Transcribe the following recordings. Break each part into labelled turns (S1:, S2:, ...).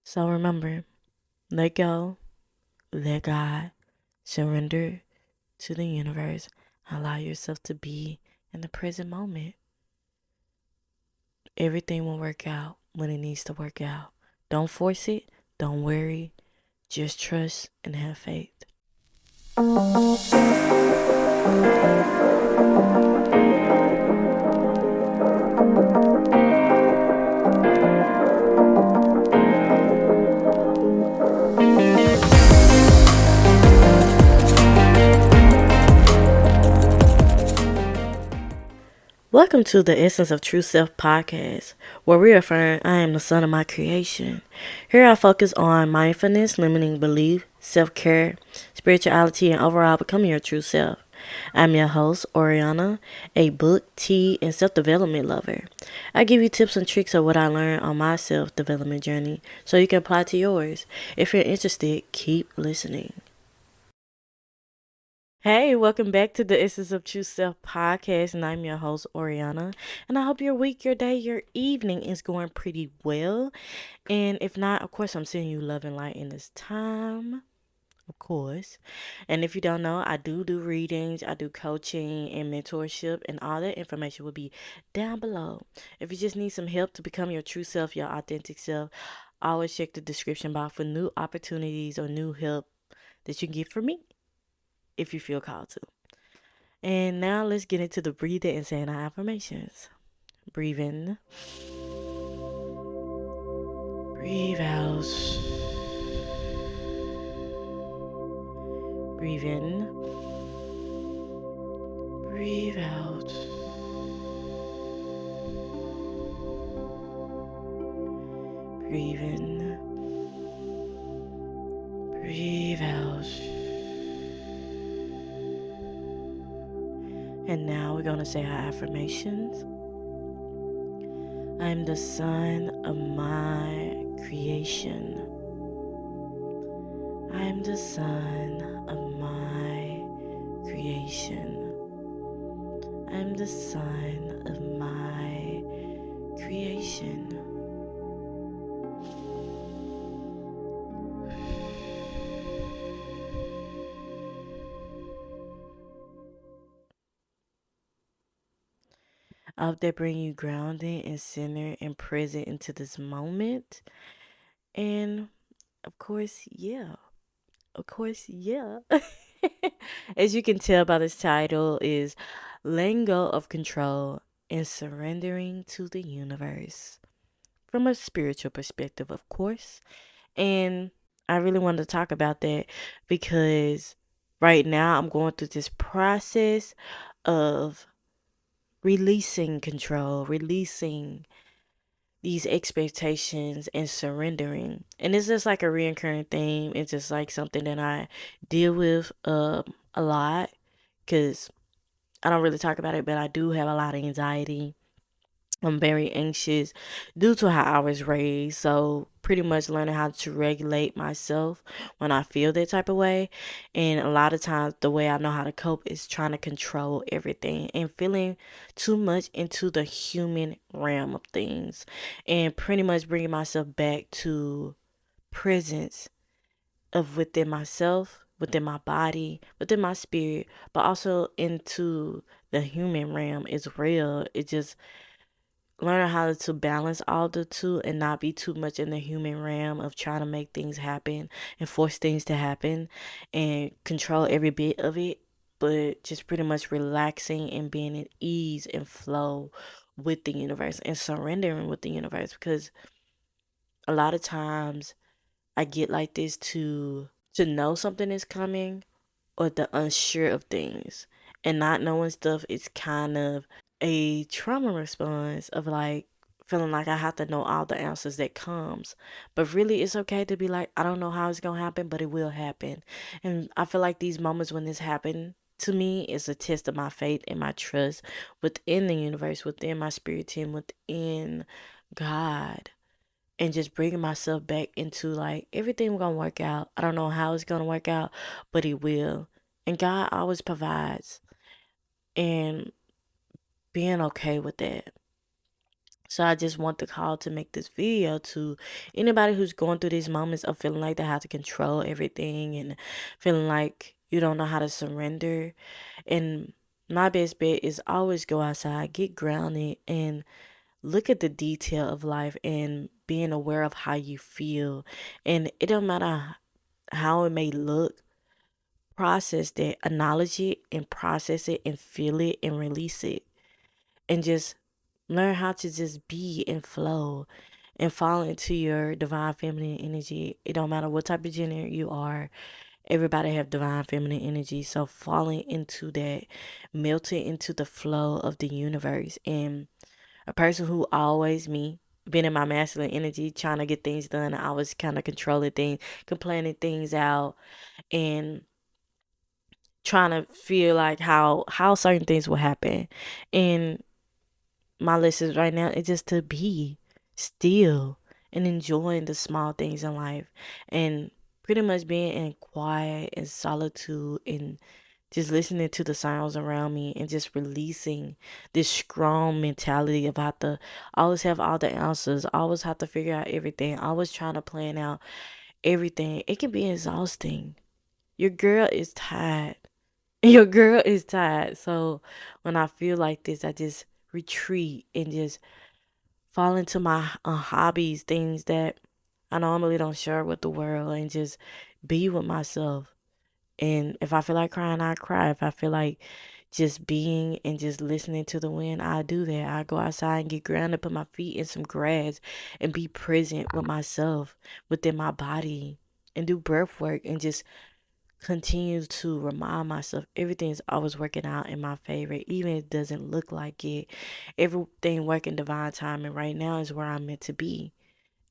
S1: So remember, let go, let God, surrender to the universe, allow yourself to be in the present moment. Everything will work out when it needs to work out. Don't force it, don't worry, just trust and have faith. Welcome to the Essence of True Self podcast, where we affirm I am the son of my creation. Here I focus on mindfulness, limiting belief, self-care, spirituality, and overall becoming your true self. I'm your host, Oriana, a book, tea, and self-development lover. I give you tips and tricks of what I learned on my self-development journey so you can apply to yours. If you're interested, keep listening. Hey, welcome back to the Essence of True Self podcast, and I'm your host, Oriana. And I hope your week, your day, your evening is going pretty well. And if not, of course, I'm sending you love and light in this time, of course. And if you don't know, I do readings, I do coaching and mentorship, and all that information will be down below. If you just need some help to become your true self, your authentic self, always check the description box for new opportunities or new help that you can get from me if you feel called to. And now let's get into the breathing and saying our affirmations. Breathe in. Breathe out. Breathe in. Breathe out. Breathe in. Breathe out. And now we're going to say our affirmations. I'm the son of my creation. I'm the son of my creation. I'm the son of my creation. I hope that bring you grounded and centered and present into this moment. And of course, yeah. Of course, yeah. As you can tell by this title is letting go of control and surrendering to the universe. From a spiritual perspective, of course. And I really wanted to talk about that because right now I'm going through this process of releasing control, releasing these expectations and surrendering. And it's just like a reoccurring theme. It's just like something that I deal with a lot because I don't really talk about it, but I do have a lot of anxiety. I'm very anxious due to how I was raised. So, pretty much learning how to regulate myself when I feel that type of way. And a lot of times, the way I know how to cope is trying to control everything and feeling too much into the human realm of things. And pretty much bringing myself back to presence of within myself, within my body, within my spirit, but also into the human realm is real. It just learning how to balance all the two and not be too much in the human realm of trying to make things happen and force things to happen and control every bit of it, but just pretty much relaxing and being at ease and flow with the universe and surrendering with the universe, because a lot of times I get like this to know something is coming or the unsure of things, and not knowing stuff is kind of a trauma response of like feeling like I have to know all the answers that comes. But really it's okay to be like, I don't know how it's gonna happen, but it will happen. And I feel like these moments when this happened to me is a test of my faith and my trust within the universe, within my spirit team, within God, and just bringing myself back into like everything gonna work out. I don't know how it's gonna work out, but it will. And God always provides, and being okay with that. So I just want the call to make this video to anybody who's going through these moments of feeling like they have to control everything and feeling like you don't know how to surrender. And my best bet is always go outside, get grounded, and look at the detail of life and being aware of how you feel. And it don't matter how it may look, process that, acknowledge it and process it and feel it and release it. And just learn how to just be and flow and fall into your divine feminine energy. It don't matter what type of gender you are. Everybody have divine feminine energy. So falling into that, melting into the flow of the universe. And a person who always me, been in my masculine energy, trying to get things done. I was kind of controlling things, complaining things out, and trying to feel like how certain things will happen. And my lessons right now is just to be still and enjoying the small things in life, and pretty much being in quiet and solitude and just listening to the sounds around me and just releasing this strong mentality of how to always have all the answers, always have to figure out everything, always trying to plan out everything. It can be exhausting. Your girl is tired. Your girl is tired. So when I feel like this, I just retreat and just fall into my hobbies, things that I normally don't share with the world, and just be with myself. And if I feel like crying, I cry. If I feel like just being and just listening to the wind, I do that. I go outside and get grounded, put my feet in some grass, and be present with myself within my body, and do breath work and just continue to remind myself everything is always working out in my favor, even if it doesn't look like it. Everything working divine time, and right now is where I'm meant to be.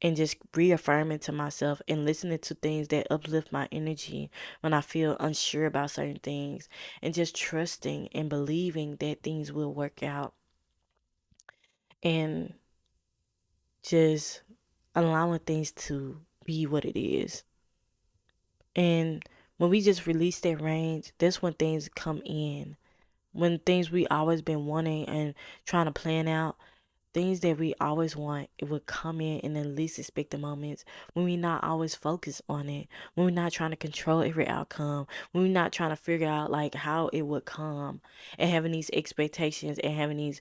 S1: And just reaffirming to myself and listening to things that uplift my energy when I feel unsure about certain things, and just trusting and believing that things will work out, and just allowing things to be what it is. And when we just release that range, that's when things come in. When things we always been wanting and trying to plan out, things that we always want, it will come in the least expected moments, when we not always focus on it, when we're not trying to control every outcome, when we're not trying to figure out like how it would come, and having these expectations and having these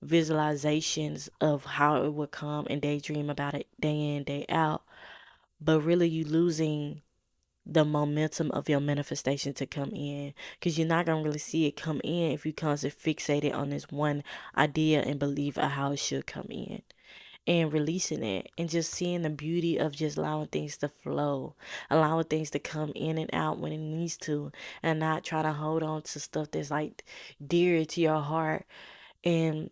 S1: visualizations of how it would come and daydream about it day in, day out. But really you losing the momentum of your manifestation to come in, because you're not gonna really see it come in if you constantly fixated on this one idea and believe of how it should come in, and releasing it and just seeing the beauty of just allowing things to flow, allowing things to come in and out when it needs to, and not try to hold on to stuff that's like dear to your heart. And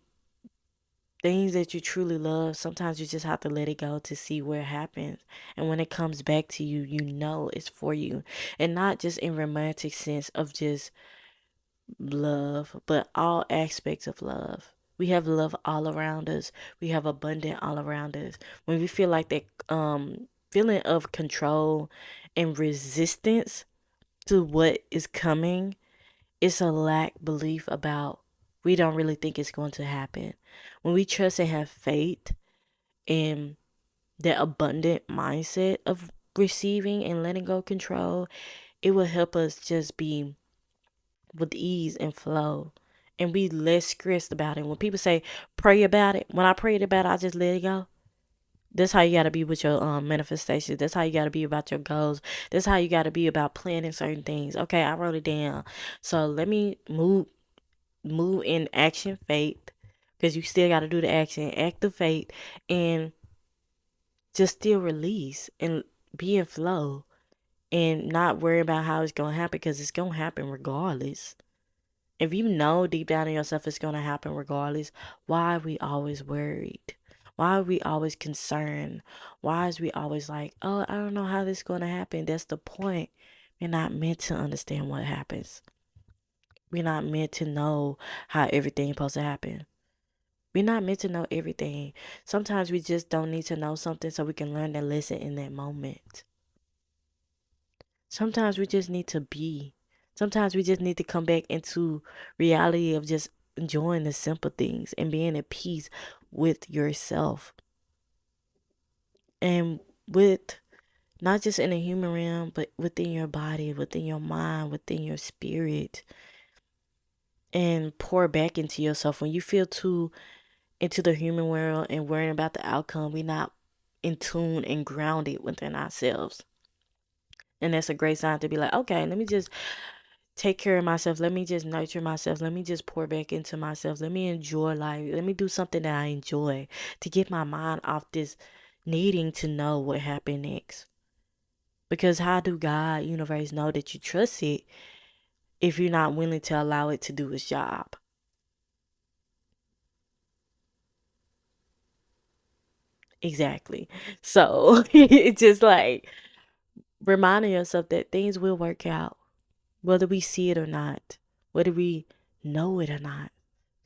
S1: things that you truly love, sometimes you just have to let it go to see where it happens. And when it comes back to you, you know it's for you. And not just in romantic sense of just love, but all aspects of love. We have love all around us. We have abundant all around us. When we feel like that feeling of control and resistance to what is coming, it's a lack belief about, we don't really think it's going to happen. When we trust and have faith in that abundant mindset of receiving and letting go of control, it will help us just be with ease and flow and be less stressed about it. When people say pray about it, when I prayed about it, I just let it go. That's how you gotta be with your manifestations. That's how you gotta be about your goals. That's how you gotta be about planning certain things. Okay, I wrote it down. So let me move in action faith, because you still gotta do the action, act the faith, and just still release and be in flow, and not worry about how it's gonna happen, because it's gonna happen regardless. If you know deep down in yourself it's gonna happen regardless, why are we always worried? Why are we always concerned? Why is we always like, oh, I don't know how this is gonna happen? That's the point. We're not meant to understand what happens. We're not meant to know how everything is supposed to happen. We're not meant to know everything. Sometimes we just don't need to know something so we can learn that lesson in that moment. Sometimes we just need to be. Sometimes we just need to come back into reality of just enjoying the simple things and being at peace with yourself and with not just in the human realm, but within your body, within your mind, within your spirit, and pour back into yourself. When you feel too into the human world and worrying about the outcome, we're not in tune and grounded within ourselves. And that's a great sign to be like, okay, let me just take care of myself. Let me just nurture myself. Let me just pour back into myself. Let me enjoy life. Let me do something that I enjoy to get my mind off this needing to know what happened next. Because how do God, universe, know that you trust it if you're not willing to allow it to do its job? Exactly. So it's just like reminding yourself that things will work out, whether we see it or not, whether we know it or not,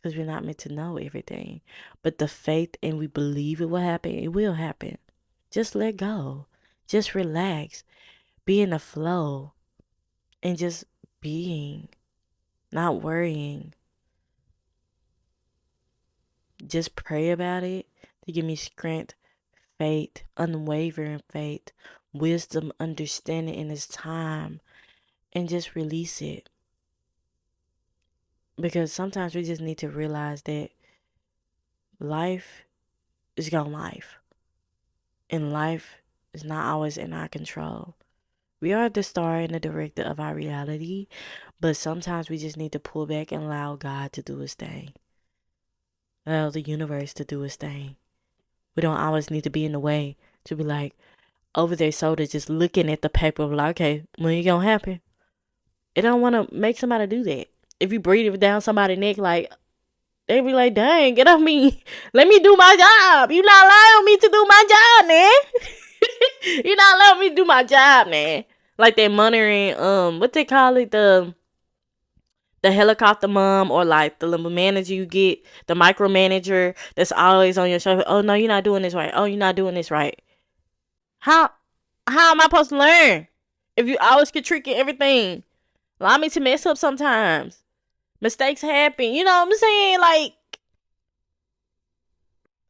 S1: because we're not meant to know everything. But the faith and we believe it will happen, it will happen. Just let go. Just relax. Be in the flow and just being, not worrying. Just pray about it to give me strength, faith, unwavering faith, wisdom, understanding in this time, and just release it. Because sometimes we just need to realize that life is gonna life. And life is not always in our control. We are the star and the director of our reality, but sometimes we just need to pull back and allow God to do his thing. Allow the universe to do its thing. We don't always need to be in the way to be like over their shoulder just looking at the paper of like, okay, when it gonna happen? It don't wanna make somebody do that. If you breathe it down somebody's neck, like they be like, dang, get off me. Let me do my job. You not allowing me to do my job, man. You not allowing me to do my job, man. Like that monitoring, what they call it, the helicopter mom, or like the little manager you get, the micromanager that's always on your shoulder. Oh no, you're not doing this right. Oh, you're not doing this right. How how am I supposed to learn if you always critiquing everything? Allow me to mess up sometimes. Mistakes happen. You know what I'm saying? Like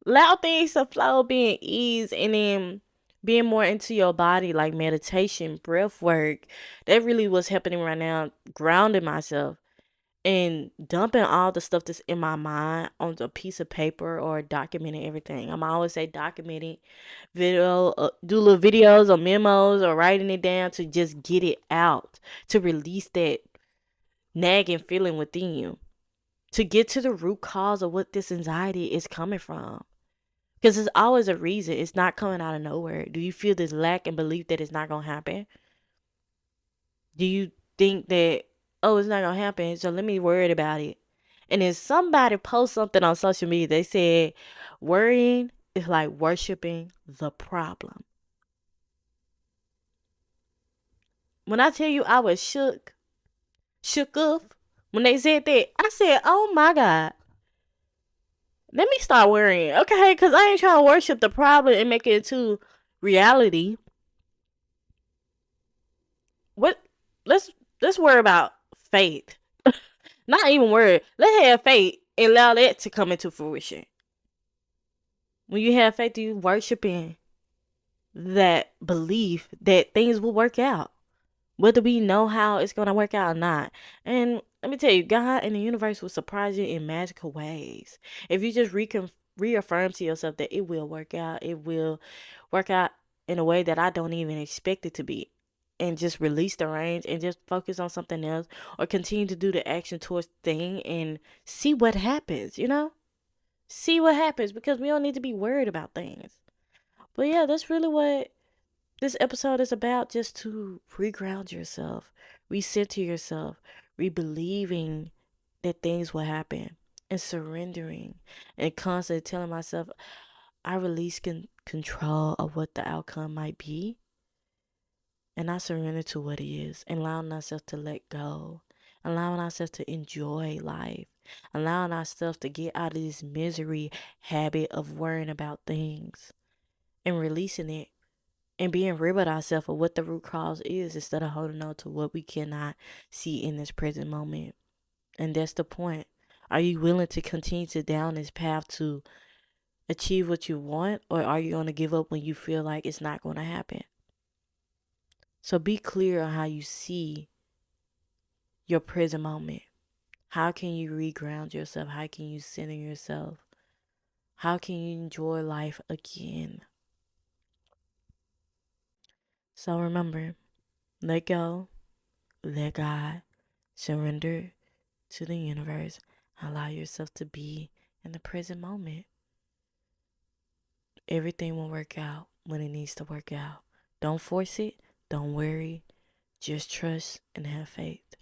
S1: allow things to flow, being ease, and then being more into your body, like meditation, breath work. That really was happening right now. Grounding myself and dumping all the stuff that's in my mind onto a piece of paper or documenting everything. I'm always say documenting video, do little videos or memos or writing it down to just get it out, to release that nagging feeling within you, to get to the root cause of what this anxiety is coming from. Because it's always a reason. It's not coming out of nowhere. Do you feel this lack and belief that it's not going to happen? Do you think that, oh, it's not going to happen, so let me worry about it? And then somebody post something on social media. They said, worrying is like worshiping the problem. When I tell you I was shook up, when they said that, I said, oh my God. Let me start worrying, okay? Because I ain't trying to worship the problem and make it into reality. What? Let's let's worry about faith. Not even worry. Let's have faith and allow that to come into fruition. When you have faith, you worshiping that belief that things will work out, whether we know how it's gonna work out or not. And let me tell you, God and the universe will surprise you in magical ways. If you just reaffirm to yourself that it will work out, it will work out in a way that I don't even expect it to be. And just release the reins and just focus on something else, or continue to do the action towards the thing and see what happens, you know? See what happens, because we don't need to be worried about things. But yeah, that's really what this episode is about, just to reground yourself, recenter yourself, rebelieving that things will happen, and surrendering, and constantly telling myself, I release control of what the outcome might be, and I surrender to what it is, and allowing ourselves to let go, allowing ourselves to enjoy life, allowing ourselves to get out of this misery habit of worrying about things and releasing it, and being real with ourselves of what the root cause is, instead of holding on to what we cannot see in this present moment. And that's the point. Are you willing to continue to down this path to achieve what you want, or are you going to give up when you feel like it's not going to happen? So be clear on how you see your present moment. How can you reground yourself? How can you center yourself? How can you enjoy life again? So remember, let go, let God, surrender to the universe. Allow yourself to be in the present moment. Everything will work out when it needs to work out. Don't force it. Don't worry. Just trust and have faith.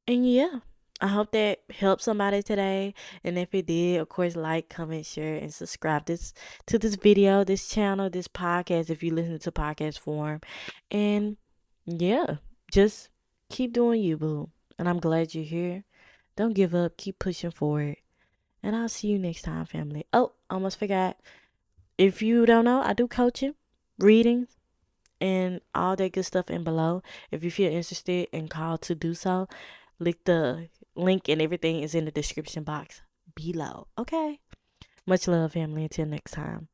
S1: And yeah, I hope that helped somebody today. And if it did, of course, like, comment, share, and subscribe to this video, this channel, this podcast, if you listen to podcast form. And yeah, just keep doing you, boo. And I'm glad you're here. Don't give up. Keep pushing forward. And I'll see you next time, family. Oh, almost forgot. If you don't know, I do coaching, readings, and all that good stuff in below. If you feel interested and called to do so, the link and everything is in the description box below. Okay. Much love, family. Until next time.